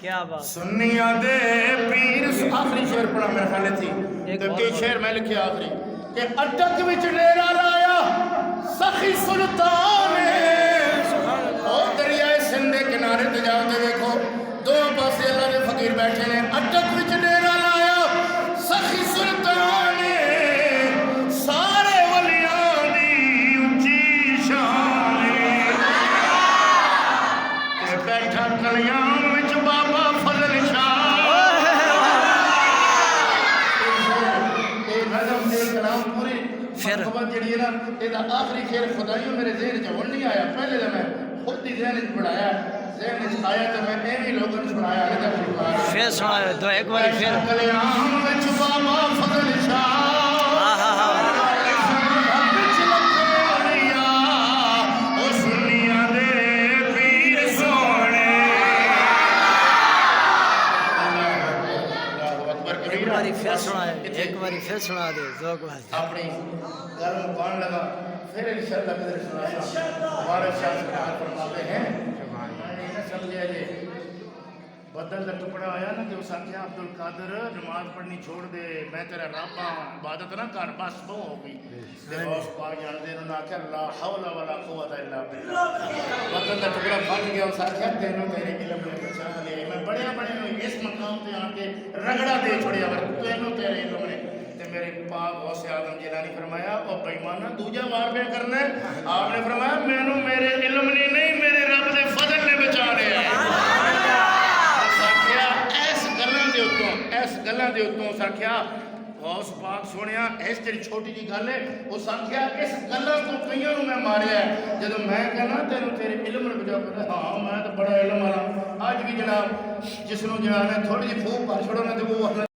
क्या बात। सुन्निया दे पीर आखिरी शेर पढ़ा मेरे ख्याल थी तो के शेर मैं लिखे आखिरी के अटक विच डेरा लाया सखी सुल्तान ओ दरियाए सिंध के किनारे ते जाते देखो दो पासे अल्लाह दे फकीर बैठे ने अटक विच डेरा लाया सखी सुल्तान सारे वलियां दी उच्ची शान ते बैठा कल्याण विच बाबा फजल शाह आखिरी शेर खुदाई मेरे ज़हन च हुण नहीं आया पहले तो मैं खुद ही ज़हन च पढ़ाया ज़हन च आया तो मैं एवं लोगों ने सुनाया फिर सुनाओ दो एक बार फिर कल्याण विच बाबा फजल शाह एक बारी फिर सुना दे जोक बात अपनी गल मुकान लगा फिर इंशाअल्लाह कदर सुनाया हमारे शाह सरकार फरमाते हैं समझे जी बदल का टुकड़ा आया ना कि उस आख्या अब्दुल कादर नमाज पढ़नी छोड़ दे मैं तेरा रब हां इबादत ना कर बस वो हो गई उस पाक जानदे उन्होंने आख्या ला हौला वला कुव्वता इल्ला बिल्लाह बदल का टुकड़ा फट गया उस आख्या तेनों तेरे इल्म ने बचा ले मैं बड़े इस मकाम पे आके रगड़ा दे छोड़िया पर तेनों तेरे इल्म ने ते मेरे पाक गौसे आजम जिलानी फरमाया ओ बेईमाना दूजा वार पे करना है आपने फरमाया मैनू मेरे इल्म ने नहीं मेरे रब दे फजल ने बचा लिया साखिया इस गल्लां दे उत्तों साखिया गौस पाक सोनिया इस जी छोटी जी गल है वो साखिया इस गल्लां तो कईयां नूं मैं मारिया जदों मैं कहना तेनों तेरे इल्म ने बचा कर हाँ मैं तो बड़ा इल्म वाला अज भी जनाब जिसनों जनाब ने थोड़ी जी फूक भर छोड़ो ना तो वो